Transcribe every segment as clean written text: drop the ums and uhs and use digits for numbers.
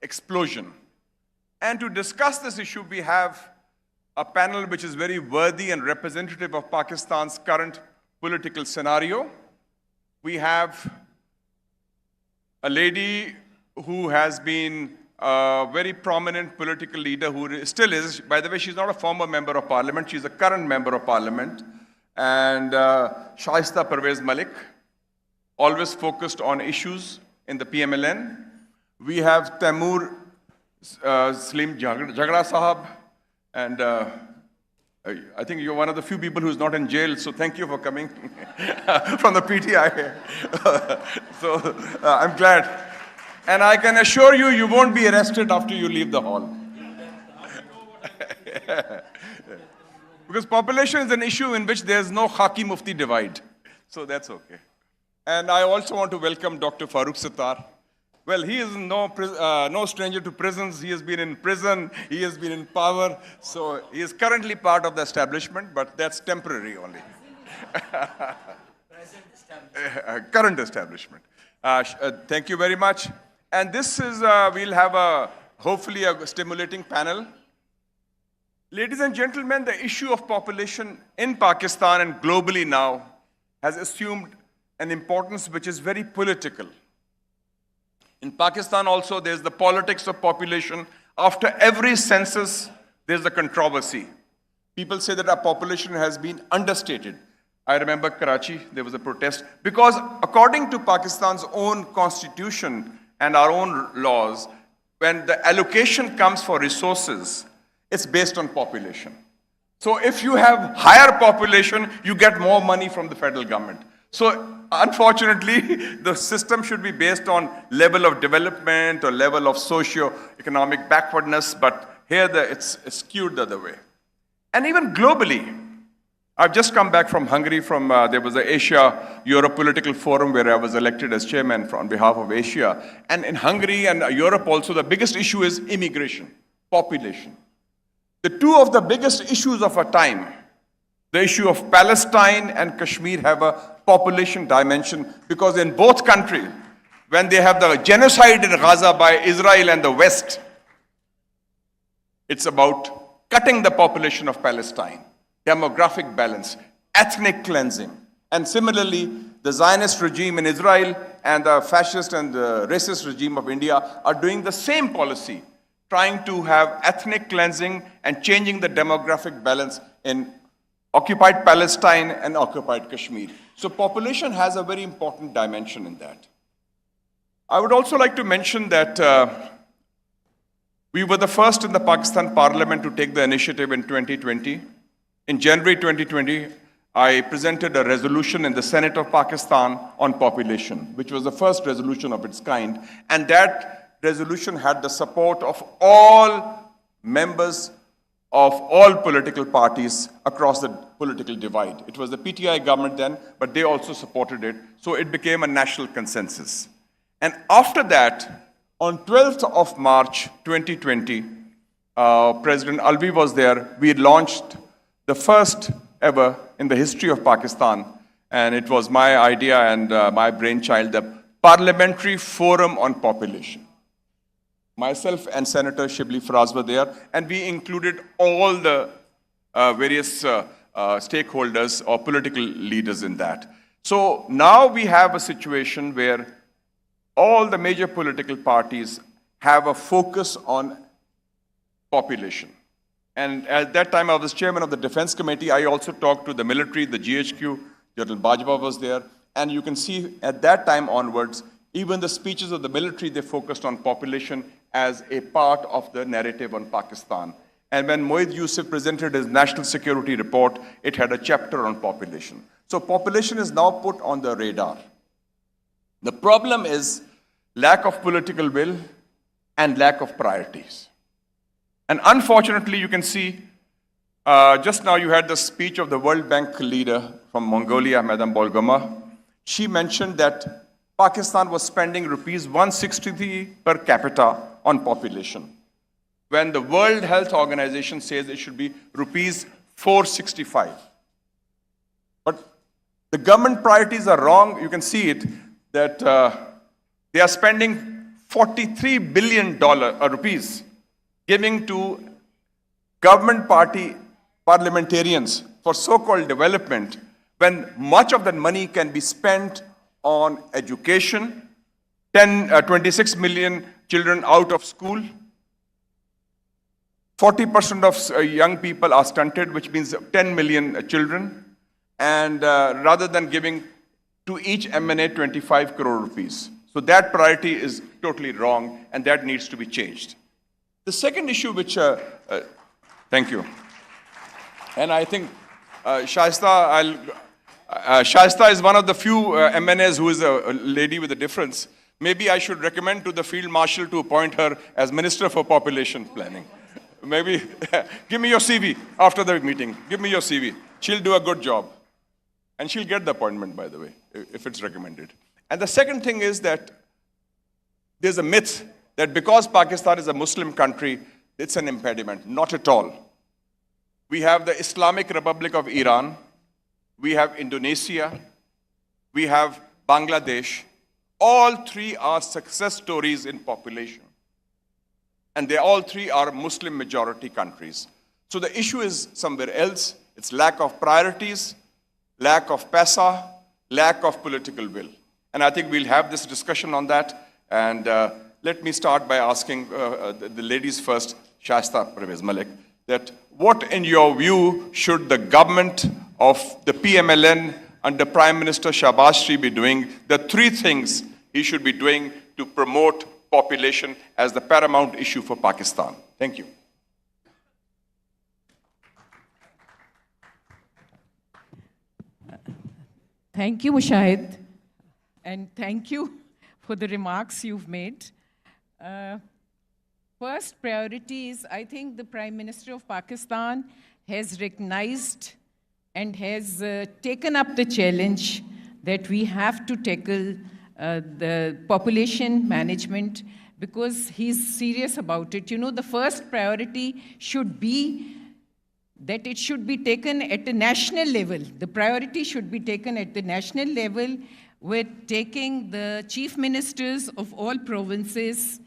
explosion. And to discuss this issue, we have a panel which is very worthy and representative of Pakistan's current political scenario. We have a lady who has been a very prominent political leader, who still is. By the way, she's not a former member of parliament, she's a current member of parliament. And Shaista Pervaiz Malik, always focused on issues in the PMLN. We have Taimur Saleem Khan Jhagra Sahab, and I think you're one of the few people who's not in jail, so thank you for coming from the PTI. So I'm glad. And I can assure you, you won't be arrested after you leave the hall. Because population is an issue in which there's no Khaki Mufti divide. So that's okay. And I also want to welcome Dr. Farooq Sattar. Well, he is no stranger to prisons. He has been in prison, he has been in power. So he is currently part of the establishment, but that's temporary only. Present establishment. Current establishment. Thank you very much. And this is, we'll have hopefully a stimulating panel. Ladies and gentlemen, the issue of population in Pakistan and globally now has assumed an importance which is very political. In Pakistan also, there's the politics of population. After every census, there's a controversy. People say that our population has been understated. I remember Karachi, there was a protest. Because according to Pakistan's own constitution and our own laws, when the allocation comes for resources, it's based on population. So if you have higher population, you get more money from the federal government. So unfortunately, the system should be based on level of development or level of socio-economic backwardness, but here it's skewed the other way. And even globally, I've just come back from Hungary, there was the Asia-Europe Political Forum where I was elected as chairman on behalf of Asia. And in Hungary and Europe also, the biggest issue is immigration, population. The two of the biggest issues of our time, the issue of Palestine and Kashmir, have a population dimension, because in both countries, when they have the genocide in Gaza by Israel and the West, it's about cutting the population of Palestine, demographic balance, ethnic cleansing. And similarly, the Zionist regime in Israel and the fascist and the racist regime of India are doing the same policy, trying to have ethnic cleansing and changing the demographic balance in occupied Palestine and occupied Kashmir. So population has a very important dimension in that. I would also like to mention that we were the first in the Pakistan Parliament to take the initiative in 2020. In January 2020, I presented a resolution in the Senate of Pakistan on population, which was the first resolution of its kind. And that resolution had the support of all members of all political parties across the political divide. It was the PTI government then, but they also supported it. So it became a national consensus. And after that, on 12th of March 2020, President Alvi was there. We launched the first ever in the history of Pakistan, and it was my idea and my brainchild, the Parliamentary Forum on Population. Myself and Senator Shibli Faraz were there, and we included all the various stakeholders or political leaders in that. So now we have a situation where all the major political parties have a focus on population. And at that time, I was chairman of the Defense Committee. I also talked to the military, the GHQ, General Bajwa was there. And you can see at that time onwards, even the speeches of the military, they focused on population as a part of the narrative on Pakistan. And when Moeed Yusuf presented his national security report, it had a chapter on population. So population is now put on the radar. The problem is lack of political will and lack of priorities. And unfortunately, you can see, just now you had the speech of the World Bank leader from Mongolia, Madam Bolgama. She mentioned that Pakistan was spending rupees 163 per capita on population, when the World Health Organization says it should be rupees 465. But the government priorities are wrong. You can see it, that they are spending $43 billion rupees giving to government party parliamentarians for so-called development, when much of that money can be spent on education, 26 million children out of school, 40% of young people are stunted, which means 10 million children, and rather than giving to each MNA 25 crore rupees. So that priority is totally wrong, and that needs to be changed. The second issue which, thank you. And I think Shaista is one of the few MNAs who is a lady with a difference. Maybe I should recommend to the Field Marshal to appoint her as Minister for Population Planning. Maybe, give me your CV after the meeting. Give me your CV. She'll do a good job. And she'll get the appointment, by the way, if it's recommended. And the second thing is that there's a myth that because Pakistan is a Muslim country, it's an impediment. Not at all. We have the Islamic Republic of Iran, we have Indonesia, we have Bangladesh. All three are success stories in population. And they all three are Muslim majority countries. So the issue is somewhere else. It's lack of priorities, lack of paisa, lack of political will. And I think we'll have this discussion on that. And let me start by asking the ladies first, Shaista Pervaiz Malik, that what in your view should the government of the PMLN under Prime Minister Shahbaz Sharif be doing? The three things he should be doing to promote population as the paramount issue for Pakistan. Thank you. Thank you, Mushahid, and thank you for the remarks you've made. First priority is, I think the Prime Minister of Pakistan has recognized and has taken up the challenge that we have to tackle the population management, because he's serious about it. You know, the first priority should be that it should be taken at the national level. The priority should be taken at the national level, with taking the chief ministers of all provinces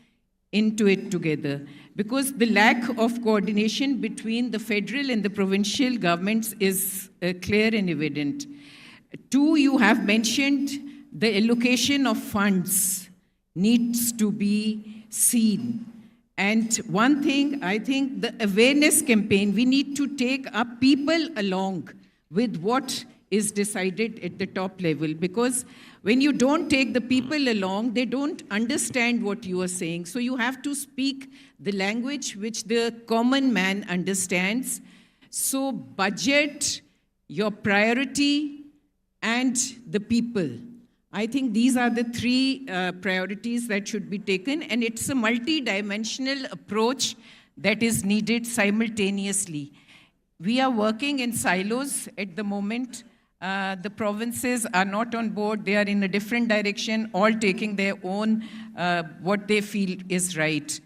into it together. Because the lack of coordination between the federal and the provincial governments is clear and evident. Two, you have mentioned the allocation of funds needs to be seen. And one thing, I think the awareness campaign, we need to take up people along with what is decided at the top level. Because when you don't take the people along, they don't understand what you are saying. So you have to speak the language which the common man understands. So budget, your priority, and the people. I think these are the three priorities that should be taken, and it's a multi-dimensional approach that is needed simultaneously. We are working in silos at the moment. The provinces are not on board. They are in a different direction, all taking their own, what they feel is right.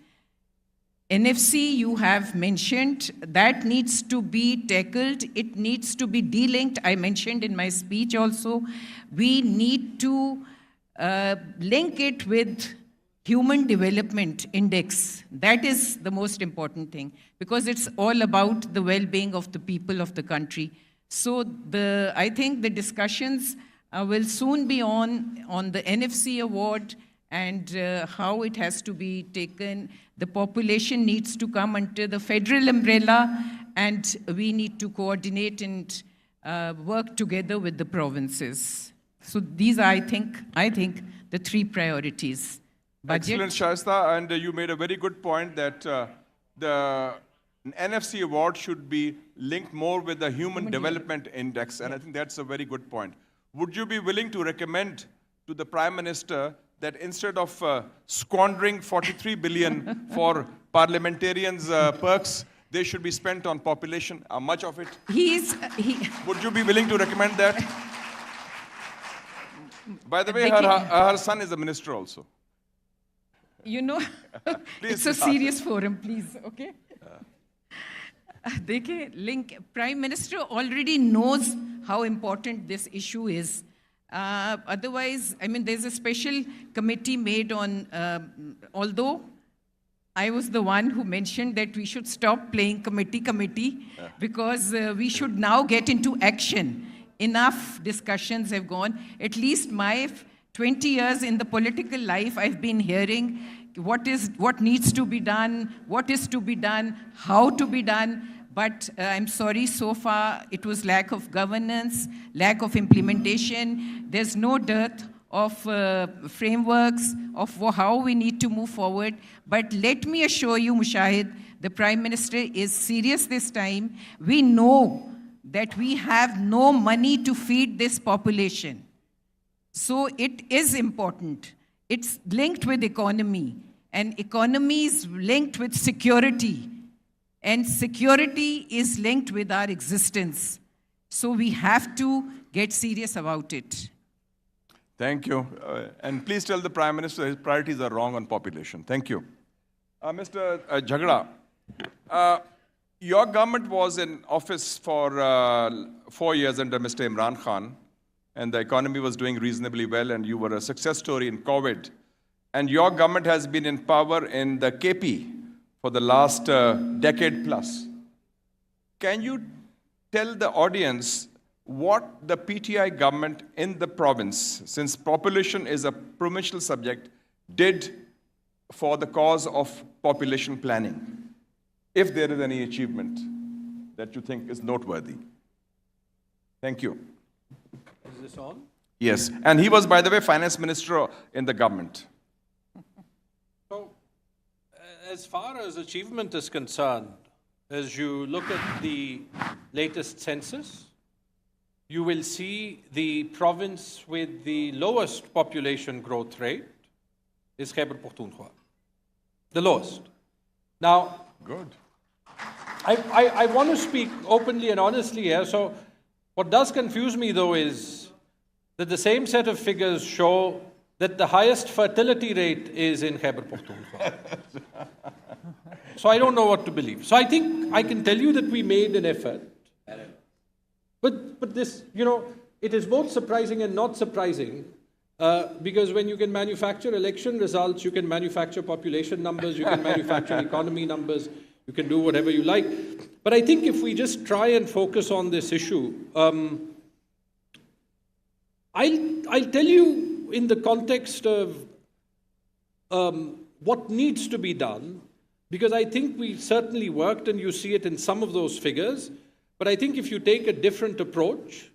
NFC, you have mentioned, that needs to be tackled. It needs to be delinked. I mentioned in my speech also, we need to link it with Human Development Index. That is the most important thing, because it's all about the well-being of the people of the country. So I think the discussions will soon be on the NFC award and how it has to be taken. The population needs to come under the federal umbrella, and we need to coordinate and work together with the provinces. So these are, I think the three priorities. Budget. Excellent, Shaista, and you made a very good point that the NFC award should be linked more with the Human Development Index, and I think that's a very good point. Would you be willing to recommend to the Prime Minister that instead of squandering 43 billion for parliamentarians' perks, they should be spent on population, much of it? Would you be willing to recommend that? By the way, her son is a minister also. You know, it's a serious forum, please, okay? Prime Minister already knows how important this issue is. Otherwise, I mean, there's a special committee made on, although I was the one who mentioned that we should stop playing committee, because we should now get into action. Enough discussions have gone. At least my 20 years in the political life, I've been hearing what needs to be done, what is to be done, how to be done. But I'm sorry, so far it was lack of governance, lack of implementation. There's no dearth of frameworks of how we need to move forward. But let me assure you, Mushahid, the Prime Minister is serious this time. We know that we have no money to feed this population. So it is important. It's linked with economy, and economy is linked with security. And security is linked with our existence. So we have to get serious about it. Thank you. And please tell the Prime Minister his priorities are wrong on population. Thank you. Mr. Jhagra, your government was in office for 4 years under Mr. Imran Khan, and the economy was doing reasonably well, and you were a success story in COVID. And your government has been in power in the KP for the last decade plus. Can you tell the audience what the PTI government in the province, since population is a provincial subject, did for the cause of population planning? If there is any achievement that you think is noteworthy. Thank you. Is this on? Yes, and he was, by the way, finance minister in the government. So, as far as achievement is concerned, as you look at the latest census, you will see the province with the lowest population growth rate is Khyber Pakhtunkhwa. The lowest. Now, good. I want to speak openly and honestly here. So what does confuse me, though, is that the same set of figures show that the highest fertility rate is in Khyber Pakhtunkhwa. So I don't know what to believe. So I think I can tell you that we made an effort. But this, you know, it is both surprising and not surprising, because when you can manufacture election results, you can manufacture population numbers, you can manufacture economy numbers, you can do whatever you like. But I think if we just try and focus on this issue, I'll tell you in the context of what needs to be done, because I think we certainly worked, and you see it in some of those figures. But I think if you take a different approach,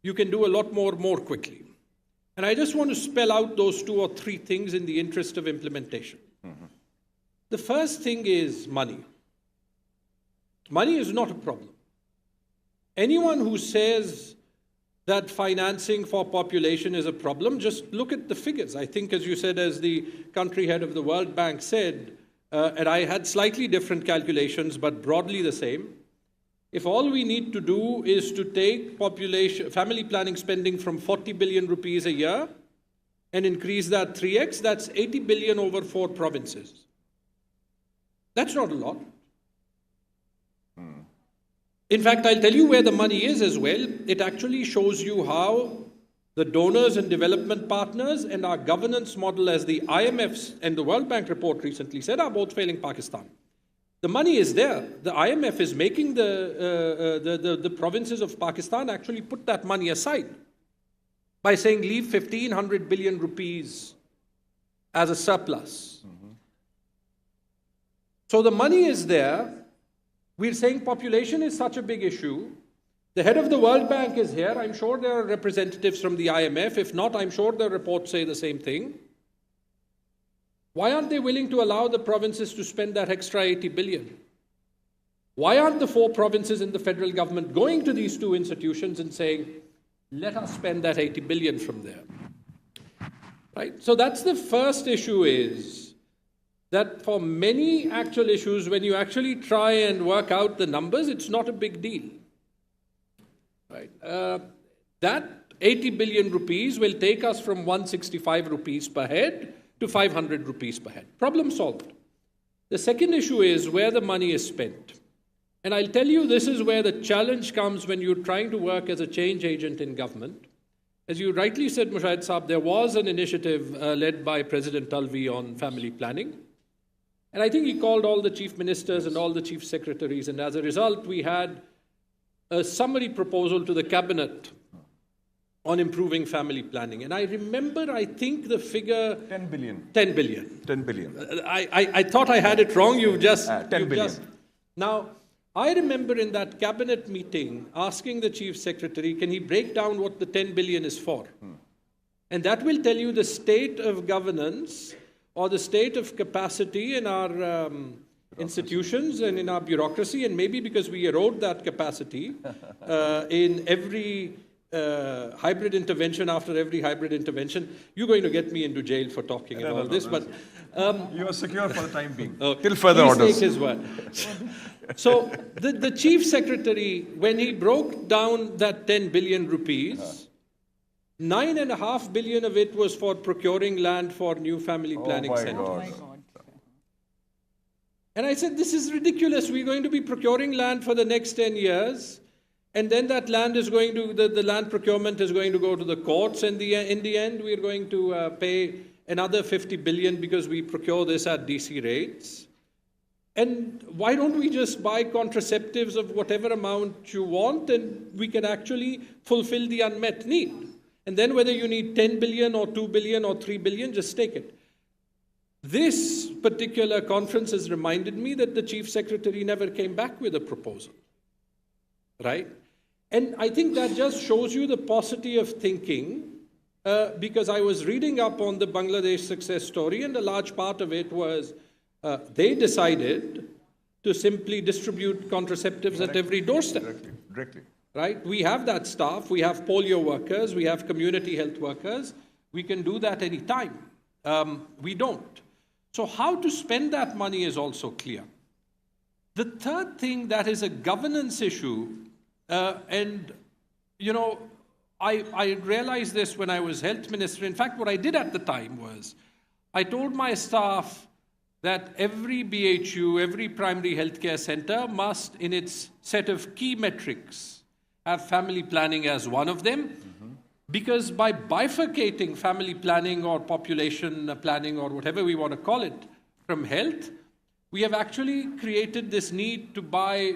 you can do a lot more quickly. And I just want to spell out those 2 or 3 things in the interest of implementation. The first thing is money. Money is not a problem. Anyone who says that financing for population is a problem, just look at the figures. I think, as you said, as the country head of the World Bank said, and I had slightly different calculations, but broadly the same. If all we need to do is to take family planning spending from 40 billion rupees a year and increase that 3x, that's 80 billion over 4 provinces. That's not a lot. In fact, I'll tell you where the money is as well. It actually shows you how the donors and development partners and our governance model, as the IMF's and the World Bank report recently said, are both failing Pakistan. The money is there. The IMF is making the provinces of Pakistan actually put that money aside by saying leave 1,500 billion rupees as a surplus. So the money is there. We're saying population is such a big issue. The head of the World Bank is here. I'm sure there are representatives from the IMF. If not, I'm sure the reports say the same thing. Why aren't they willing to allow the provinces to spend that extra 80 billion? Why aren't the 4 provinces in the federal government going to these 2 institutions and saying, let us spend that 80 billion from there? Right? So that's the first issue, is that for many actual issues, when you actually try and work out the numbers, it's not a big deal. Right? That 80 billion rupees will take us from 165 rupees per head to 500 rupees per head. Problem solved. The second issue is where the money is spent. And I'll tell you, this is where the challenge comes when you're trying to work as a change agent in government. As you rightly said, Mushahid Saab, there was an initiative led by President Talvi on family planning. And I think he called all the chief ministers and all the chief secretaries. And as a result, we had a summary proposal to the cabinet on improving family planning. And I remember, I think the figure... 10 billion. 10 billion. 10 billion. I thought I had it wrong. You've just... 10 billion. Now, I remember in that cabinet meeting asking the chief secretary, can he break down what the 10 billion is for? And that will tell you the state of governance or the state of capacity in our institutions and in our bureaucracy, and maybe because we erode that capacity in every hybrid intervention after every hybrid intervention. You're going to get me into jail for talking and all this, but... you are secure for the time being, okay. till further orders. Please take his word. So the chief secretary, when he broke down that 10 billion rupees, 9.5 billion of it was for procuring land for new family planning centers. Oh my God. And I said, this is ridiculous. We're going to be procuring land for the next 10 years. And then that land is going to, the land procurement is going to go to the courts. And in the end, we're going to pay another 50 billion because we procure this at DC rates. And why don't we just buy contraceptives of whatever amount you want, and we can actually fulfill the unmet need. And then whether you need 10 billion or 2 billion or 3 billion, just take it. This particular conference has reminded me that the chief secretary never came back with a proposal, right? And I think that just shows you the paucity of thinking, because I was reading up on the Bangladesh success story, and a large part of it was they decided to simply distribute contraceptives at every doorstep. Directly. Right? We have that staff, we have polio workers, we have community health workers. We can do that any time. We don't. So how to spend that money is also clear. The third thing that is a governance issue, and you know, I realized this when I was health minister. In fact, what I did at the time was, I told my staff that every BHU, every primary healthcare center must, in its set of key metrics, have family planning as one of them. Because by bifurcating family planning or population planning or whatever we want to call it from health, we have actually created this need to buy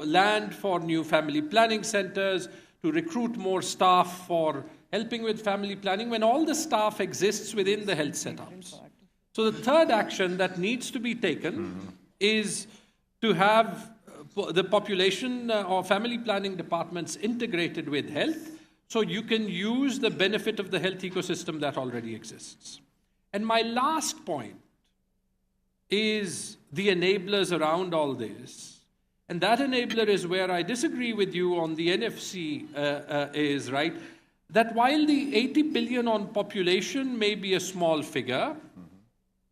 land for new family planning centers, to recruit more staff for helping with family planning, when all the staff exists within the health setups. So the third action that needs to be taken is to have the population or family planning departments integrated with health, so you can use the benefit of the health ecosystem that already exists. And my last point is the enablers around all this. And that enabler is where I disagree with you on the NFC is, right? That while the 80 billion on population may be a small figure,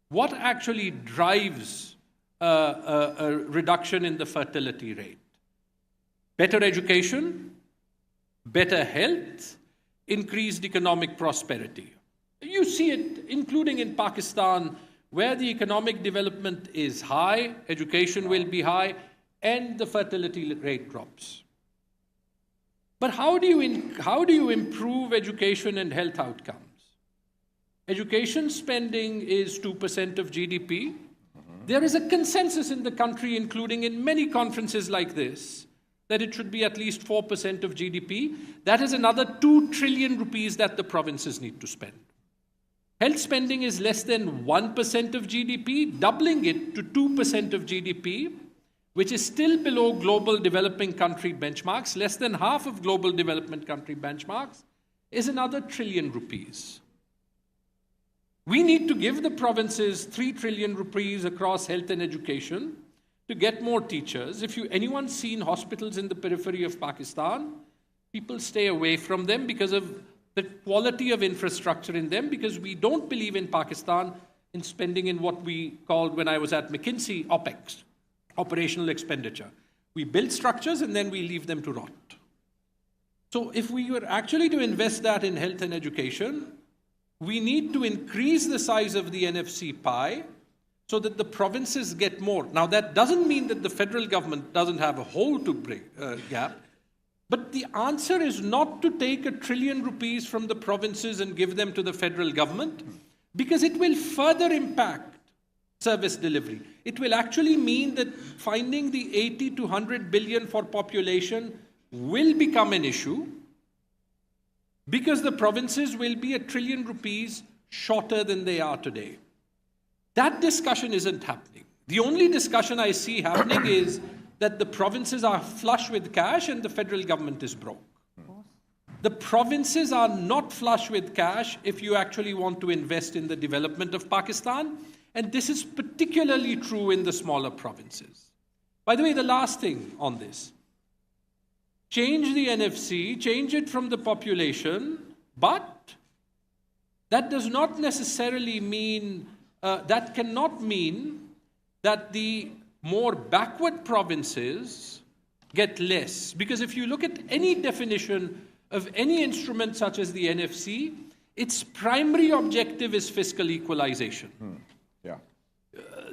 what actually drives a reduction in the fertility rate? Better education, better health, increased economic prosperity. You see it, including in Pakistan, where the economic development is high, education will be high, and the fertility rate drops. But how do you improve education and health outcomes? Education spending is 2% of GDP. There is a consensus in the country, including in many conferences like this, that it should be at least 4% of GDP. That is another 2 trillion rupees that the provinces need to spend. Health spending is less than 1% of GDP. Doubling it to 2% of GDP, which is still below global developing country benchmarks, less than half of global development country benchmarks, is another 1 trillion rupees. We need to give the provinces 3 trillion rupees across health and education to get more teachers. If anyone's seen hospitals in the periphery of Pakistan, people stay away from them because of the quality of infrastructure in them, because we don't believe in Pakistan in spending in what we called, when I was at McKinsey, OPEX, operational expenditure. We build structures and then we leave them to rot. So if we were actually to invest that in health and education, we need to increase the size of the NFC pie so that the provinces get more. Now, that doesn't mean that the federal government doesn't have a hole to gap, But the answer is not to take ₹1 trillion from the provinces and give them to the federal government, because it will further impact service delivery. It will actually mean that finding the 80 to 100 billion for population will become an issue, because the provinces will be ₹1 trillion shorter than they are today. That discussion isn't happening. The only discussion I see happening is that the provinces are flush with cash and the federal government is broke. The provinces are not flush with cash if you actually want to invest in the development of Pakistan, and this is particularly true in the smaller provinces. By the way, the last thing on this, change the NFC, change it from the population, but that does not necessarily mean, that cannot mean that the more backward provinces get less. Because if you look at any definition of any instrument such as the NFC, its primary objective is fiscal equalization.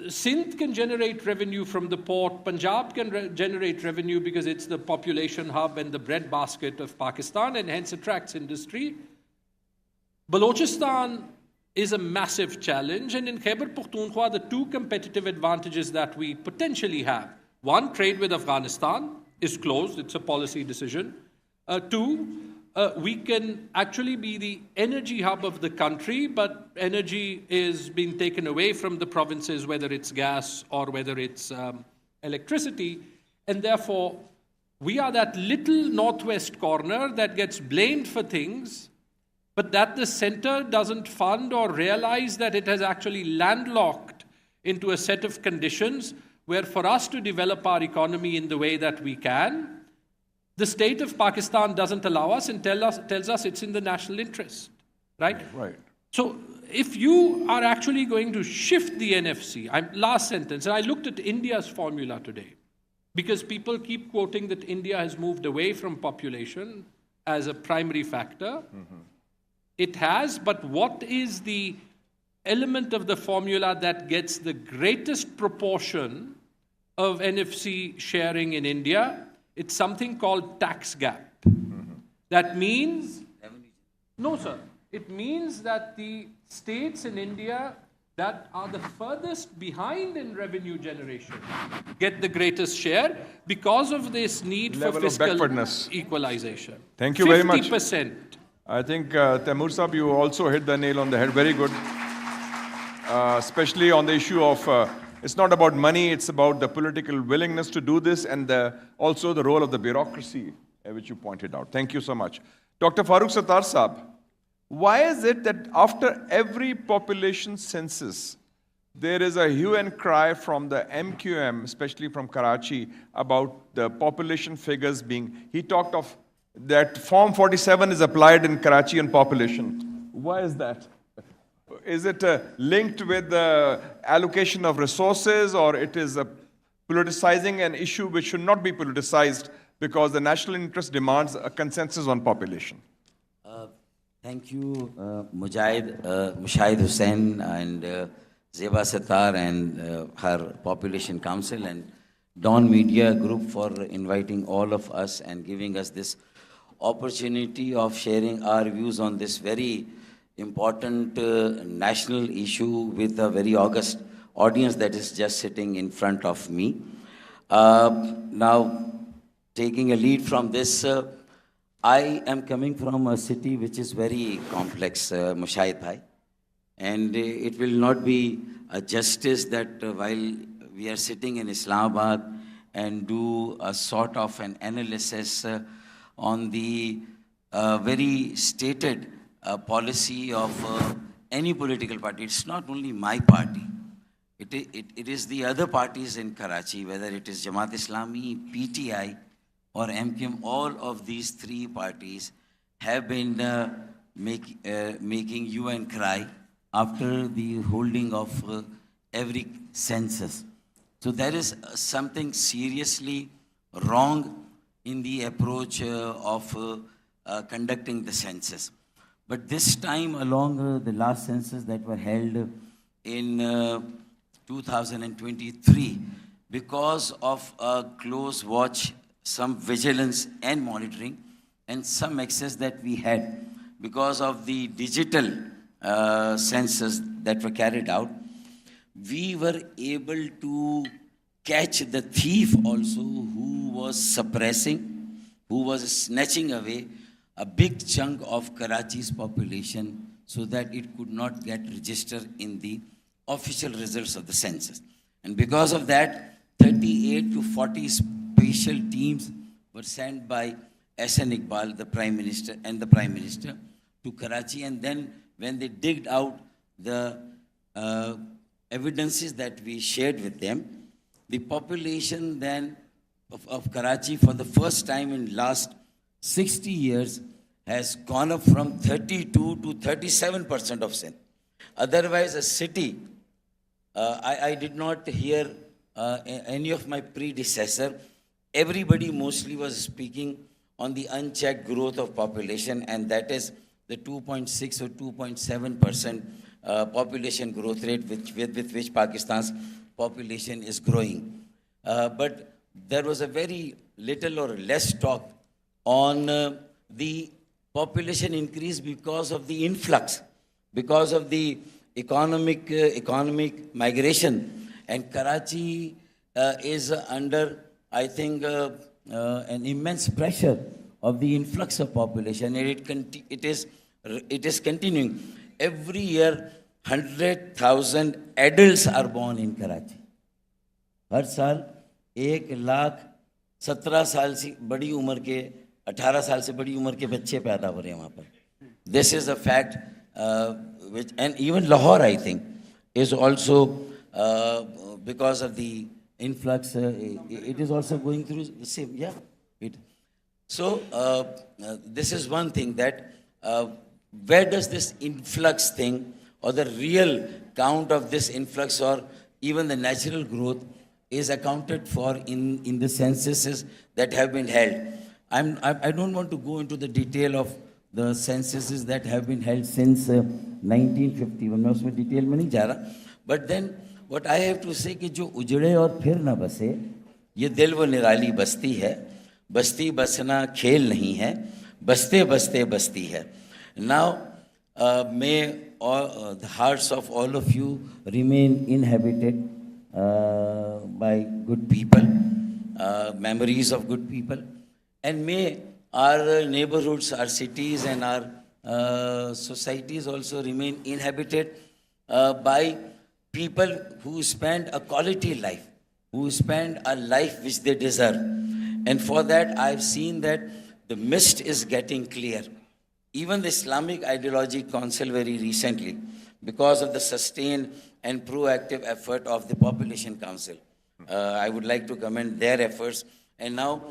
Sindh can generate revenue from the port, Punjab can generate revenue because it's the population hub and the breadbasket of Pakistan and hence attracts industry. Balochistan is a massive challenge, and in Khyber Pakhtunkhwa, the two competitive advantages that we potentially have: one, trade with Afghanistan is closed, it's a policy decision. Two, we can actually be the energy hub of the country, but energy is being taken away from the provinces, whether it's gas or whether it's electricity, and therefore we are that little northwest corner that gets blamed for things, but that the center doesn't fund or realize that it has actually landlocked into a set of conditions where for us to develop our economy in the way that we can, the state of Pakistan doesn't allow us and tells us it's in the national interest, right? Right. So if you are actually going to shift the NFC, last sentence, and I looked at India's formula today, because people keep quoting that India has moved away from population as a primary factor. It has, but what is the element of the formula that gets the greatest proportion of NFC sharing in India? It's something called tax gap. That means, no sir, it means that the states in India that are the furthest behind in revenue generation get the greatest share because of this need Level for of fiscal backwardness. equalization. Thank you very much. 50%. I think, Taimur Sahab, you also hit the nail on the head. Very good. Especially on the issue of, it's not about money, it's about the political willingness to do this and also the role of the bureaucracy, which you pointed out. Thank you so much. Dr. Farooq Sattar Sahab, why is it that after every population census, there is a hue and cry from the MQM, especially from Karachi, about the population figures being, he talked of that Form 47 is applied in Karachi on population. Why is that? Is it linked with the allocation of resources, or it is politicizing an issue which should not be politicized because the national interest demands a consensus on population? Thank you, Mushahid Hussain and Zeba Sattar and her Population Council and Dawn Media Group for inviting all of us and giving us this opportunity of sharing our views on this very important national issue with a very august audience that is just sitting in front of me. Now, taking a lead from this, I am coming from a city which is very complex, Mushahid Bhai, and it will not be a justice that while we are sitting in Islamabad and do a sort of an analysis on the very stated policy of any political party. It's not only my party. It is the other parties in Karachi, whether it is Jamaat Islami, PTI, or MQM. All of these three parties have been making hue and cry after the holding of every census. So there is something seriously wrong in the approach of conducting the census. But this time along the last census that were held in 2023, because of a close watch some vigilance and monitoring, and some access that we had because of the digital census that were carried out, we were able to catch the thief also who was suppressing, who was snatching away a big chunk of Karachi's population so that it could not get registered in the official results of the census. And because of that, 38 to 40 special teams were sent by S.N. Iqbal, the Prime Minister, and the Prime Minister to Karachi. And then when they digged out the evidences that we shared with them, the population then of Karachi for the first time in last 60 years has gone up from 32 to 37% of sin. Otherwise, a city, I did not hear any of my predecessor. Everybody mostly was speaking on the unchecked growth of population, and that is the 2.6 or 2.7% population growth rate with which Pakistan's population is growing. But there was a very little or less talk on the population increase because of the influx, because of the economic migration. And Karachi is under, I think, an immense pressure of the influx of population, and it is continuing. Every year, 100,000 adults are born in Karachi. हर साल 1,17,000 साल से बड़ी उम्र के 18 साल से बड़ी उम्र के बच्चे पैदा हो रहे हैं वहाँ पर. This is a fact which, and even Lahore, I think, is also because of the influx, it is also going through the same, yeah. So this is one thing that where does this influx thing or the real count of this influx or even the natural growth is accounted for in the censuses that have been held. I don't want to go into the detail of the censuses that have been held since 1951. मैं उसमें detail में नहीं जा रहा. But then what I have to say कि जो उजड़े और फिर न बसे, ये दिल वो निराली बस्ती है, बस्ती बसना खेल नहीं है, बसते बसते बस्ती है. Now may all, the hearts of all of you remain inhabited by good people, memories of good people, and may our neighborhoods, our cities and our societies also remain inhabited by people who spend a quality life, who spend a life which they deserve. And for that, I've seen that the mist is getting clear. Even the Islamic Ideology Council very recently, because of the sustained and proactive effort of the Population Council, I would like to commend their efforts. And now,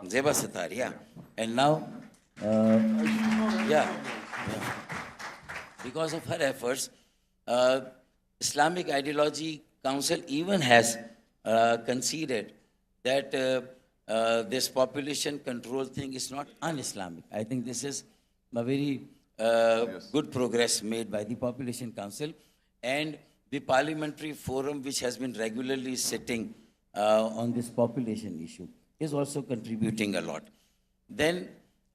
Zeba Sattar, yeah. And now, because of her efforts, Islamic Ideology Council even has conceded that this population control thing is not un-Islamic. I think this is a very good progress made by the Population Council, and the Parliamentary Forum, which has been regularly sitting on this population issue, is also contributing a lot. Then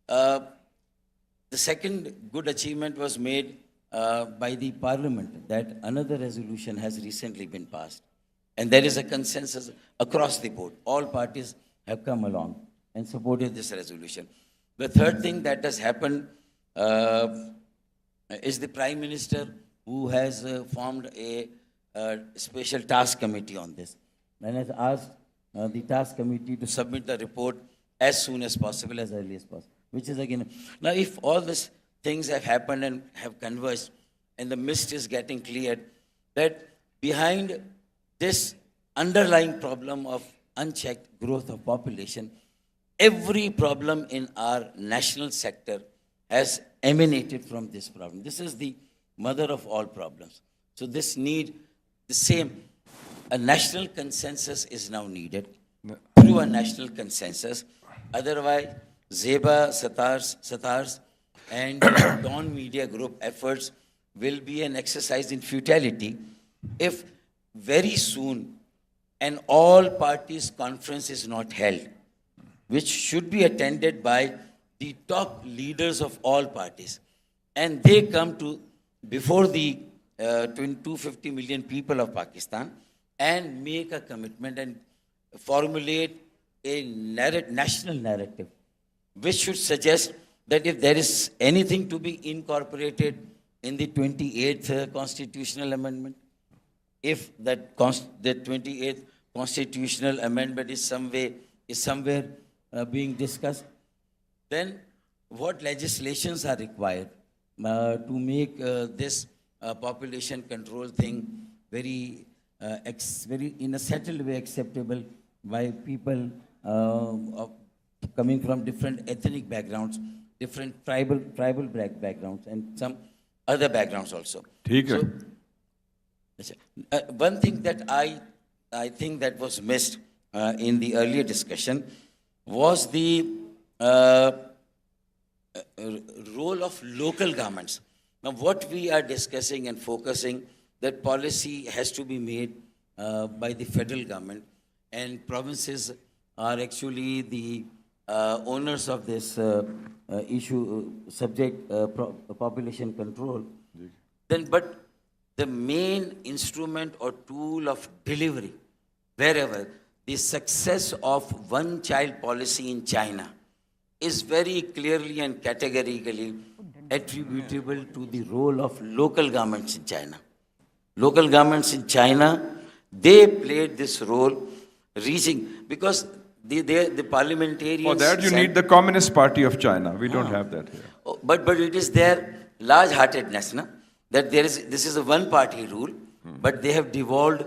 the second good achievement was made by the Parliament, that another resolution has recently been passed. And there is a consensus across the board. All parties have come along and supported this resolution. The third thing that has happened is the Prime Minister, who has formed a special task committee on this, and has asked the task committee to submit the report as soon as possible, as early as possible, which is again. Now, if all these things have happened and have converged, and the mist is getting cleared, that behind this underlying problem of unchecked growth of population, every problem in our national sector has emanated from this problem. This is the mother of all problems. So this need, the same, a national consensus is now needed. Through a national consensus, otherwise Zeba Sattar's and Dawn Media Group efforts will be an exercise in futility if very soon an all parties conference is not held. which should be attended by the top leaders of all parties. And they come to before the 250 million people of Pakistan and make a commitment and formulate a national narrative, which should suggest that if there is anything to be incorporated in the 28th constitutional amendment, if the 28th constitutional amendment is somewhere being discussed, then what legislations are required to make this population control thing very in a settled way acceptable by people coming from different ethnic backgrounds, different tribal backgrounds, and some other backgrounds also. So, one thing that I think that was missed in the earlier discussion was the role of local governments. Now, what we are discussing and focusing, that policy has to be made by the federal government, and provinces are actually the owners of this population control. But the main instrument or tool of delivery, wherever, the success of one-child policy in China is very clearly and categorically attributable to the role of local governments in China. Local governments in China, they played this role, reaching, because the parliamentarians... For that, you need the Communist Party of China. We don't have that here. But it is their large-heartedness, no? That this is a one-party rule, but they have devolved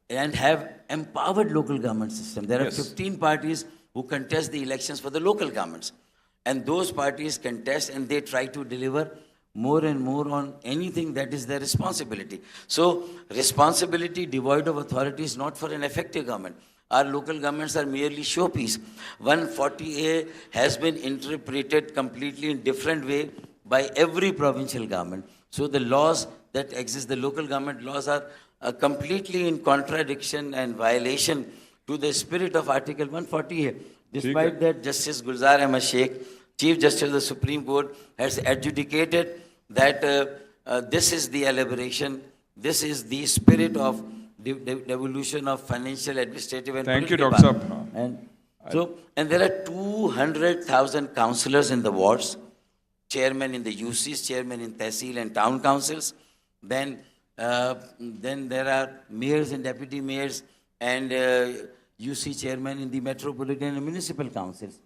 and have empowered local government system. There are 15 parties who contest the elections for the local governments. And those parties contest and they try to deliver more and more on anything that is their responsibility. So, responsibility devoid of authority is not for an effective government. Our local governments are merely showpiece. 140A has been interpreted completely in different way by every provincial government. So the laws that exist, the local government laws, are completely in contradiction and violation to the spirit of Article 140A. Despite that, Justice Gulzar Ahmad Sheikh, Chief Justice of the Supreme Court, has adjudicated that this is the elaboration, this is the spirit of devolution of financial, administrative and political power. And there are 200,000 councillors in the wards, chairman in the UCs, chairman in Tehsil and town councils. Then there are mayors and deputy mayors and UC chairman in the metropolitan and municipal councils.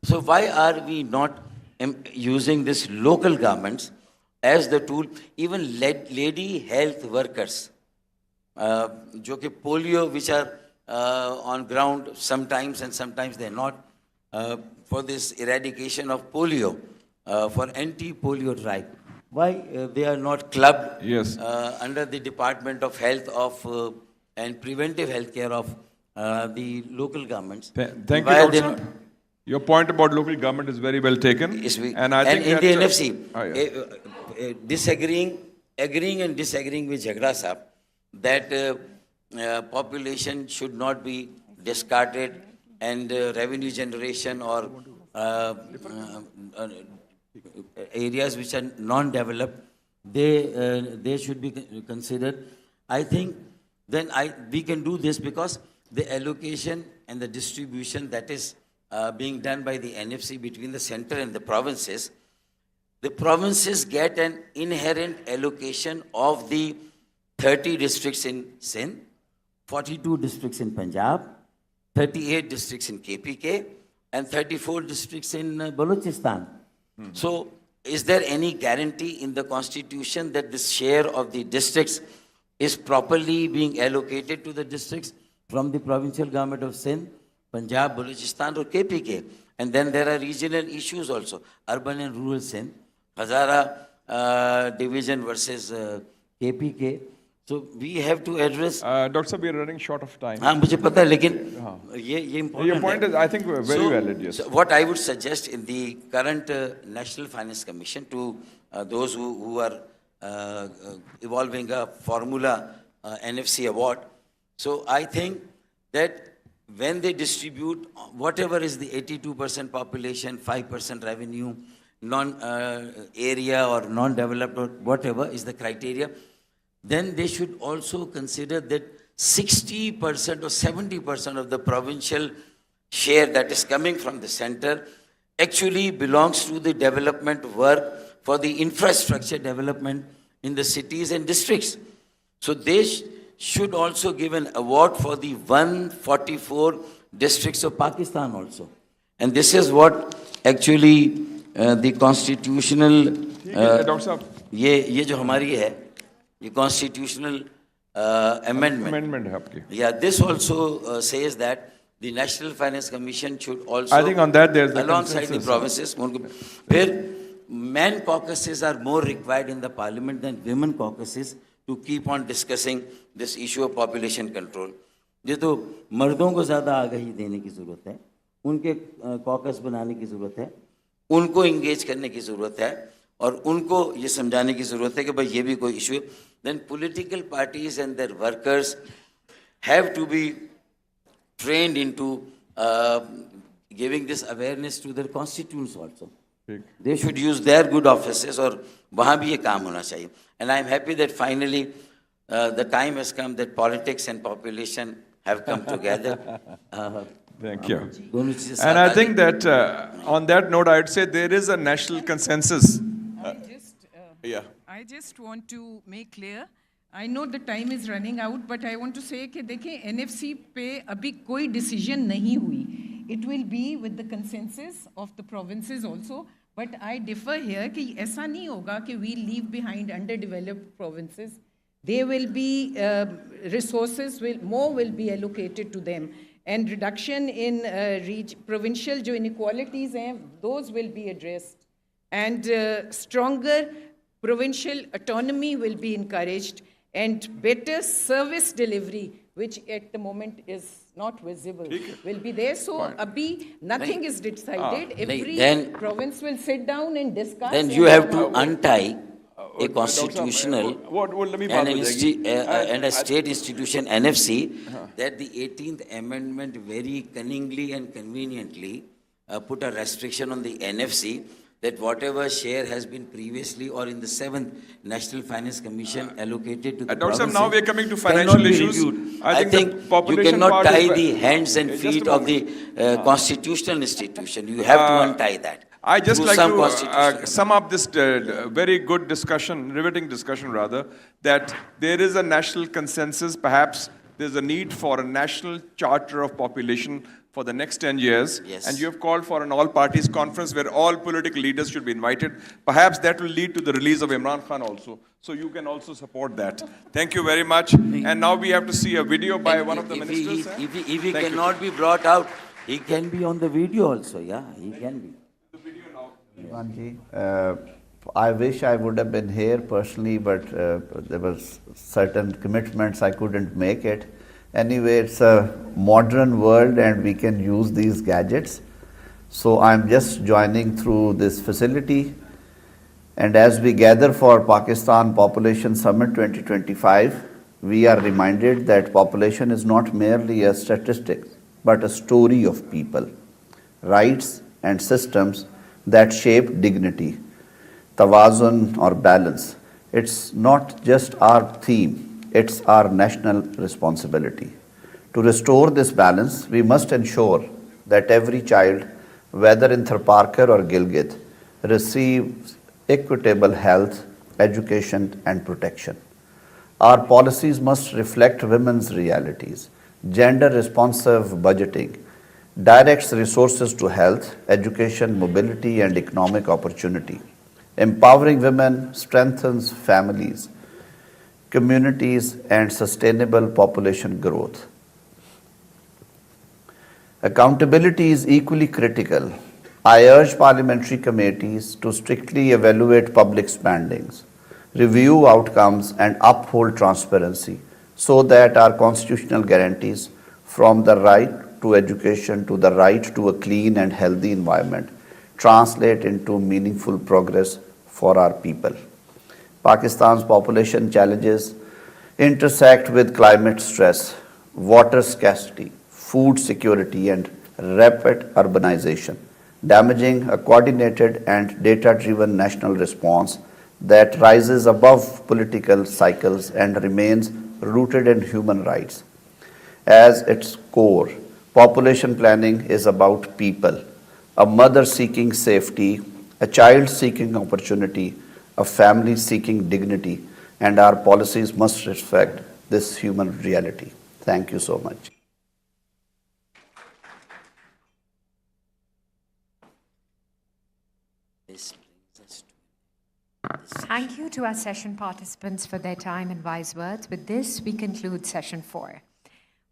So why are we not using this local governments as the tool? Even lady health workers, jo ki polio, which are on ground sometimes and sometimes they're not, for this eradication of polio, for anti-polio drive. Why they are not clubbed under the Department of Health and Preventive Healthcare of the local governments? Thank you, Dr. Your point about local government is very well taken. And in the NFC, agreeing and disagreeing with Jhagra Sahab, that population should not be discarded and revenue generation or areas which are non-developed, they should be considered. I think then we can do this because the allocation and the distribution that is being done by the NFC between the center and the provinces get an inherent allocation of the 30 districts in Sindh, 42 districts in Punjab, 38 districts in KPK, and 34 districts in Balochistan. So, is there any guarantee in the constitution that this share of the districts is properly being allocated to the districts from the provincial government of Sindh, Punjab, Balochistan or KPK? And then there are regional issues also, urban and rural Sindh, Hazara division versus KPK. So we have to address... Dr. Sir, we are running short of time. मुझे पता है, लेकिन ये important Your point is, I think, very valid, yes. So what I would suggest in the current National Finance Commission to those who are evolving a formula NFC award, so I think that when they distribute whatever is the 82% population, 5% revenue, non-area or non-developed or whatever is the criteria, then they should also consider that 60% or 70% of the provincial share that is coming from the center actually belongs to the development work for the infrastructure development in the cities and districts. So they should also give an award for the 144 districts of Pakistan also. And this is what actually the constitutional, Dr. Saab. ये जो हमारी है, ये constitutional amendment. Amendment है आपकी. Yeah, this also says that the National Finance Commission should also, I think on that there's the alongside the consensus. provinces, where men caucuses are more required in the parliament than women caucuses to keep on discussing this issue of population control. ये तो मर्दों को ज़्यादा आगाही देने की ज़रूरत है, उनके कॉकस बनाने की ज़रूरत है, उनको इंगेज करने की ज़रूरत है और उनको ये समझाने की ज़रूरत है कि भाई ये भी कोई इशू है. Then political parties and their workers have to be trained into giving this awareness to their constituents also. They should use their good offices और वहाँ भी ये काम होना चाहिए. And I am happy that finally the time has come that politics and population have come together. Thank you. दोनों चीज़ें And I साथ think that on that note, I would say there is a national consensus. Yeah. I just want to make clear, I know the time is running out, but I want to say कि देखिए NFC पे अभी कोई decision नहीं हुई. It will be with the consensus of the provinces also, but I differ here कि ऐसा नहीं होगा कि we leave behind underdeveloped provinces. They will be, resources more will be allocated to them. And reduction in provincial जो inequalities हैं, those will be addressed. And stronger provincial autonomy will be encouraged, and better service delivery, which at the moment is not visible, will be there. So, abhi nothing is decided. Every province will sit down and discuss. Then you have to untie a constitutional let me and a state institution, NFC, that the 18th Amendment very cunningly and conveniently put a restriction on the NFC that whatever share has been previously or in the 7th National Finance Commission allocated to the Dr. Saab, provinces now we are coming to cannot financial be issues. reviewed. I think the you population cannot part tie is the hands and Just feet a of the constitutional institution. You have to untie that. I just through like some to constitutional sum up this very good discussion, riveting discussion rather, that there is a national consensus, perhaps there's a need for a national charter of population for the next 10 years. Yes. And you have called for an all-parties conference where all political leaders should be invited. Perhaps that will lead to the release of Imran Khan also. So you can also support that. Thank you very much. And now we have to see a video by one of the ministers. If he Thank you. cannot be brought out, he can be on the video also, yeah, he can be. I wish I would have been here personally, but there was certain commitments I couldn't make it. Anyway, it's a modern world and we can use these gadgets. So I'm just joining through this facility. And as we gather for Pakistan Population Summit 2025, we are reminded that population is not merely a statistic, but a story of people, rights and systems that shape dignity, TAWAZUN or balance. It's not just our theme, it's our national responsibility. To restore this balance, we must ensure that every child, whether in Tharparkar or Gilgit, receives equitable health, education and protection. Our policies must reflect women's realities, gender-responsive budgeting, directs resources to health, education, mobility and economic opportunity. Empowering women strengthens families, communities and sustainable population growth. Accountability is equally critical. I urge parliamentary committees to strictly evaluate public spendings, review outcomes and uphold transparency so that our constitutional guarantees from the right to education to the right to a clean and healthy environment translate into meaningful progress for our people. Pakistan's population challenges intersect with climate stress, water scarcity, food security, and rapid urbanization, damaging a coordinated and data-driven national response that rises above political cycles and remains rooted in human rights. As its core, population planning is about people, a mother seeking safety, a child seeking opportunity, a family seeking dignity, and our policies must reflect this human reality. Thank you so much. Thank you to our session participants for their time and wise words. With this, we conclude session 4.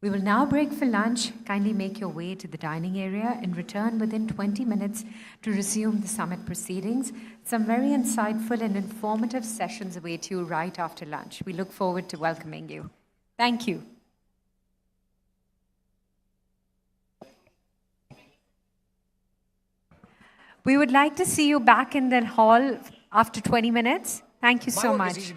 We will now break for lunch. Kindly make your way to the dining area and return within 20 minutes to resume the summit proceedings. Some very insightful and informative sessions await you right after lunch. We look forward to welcoming you. Thank you. We would like to see you back in the hall after 20 minutes. Thank you so much.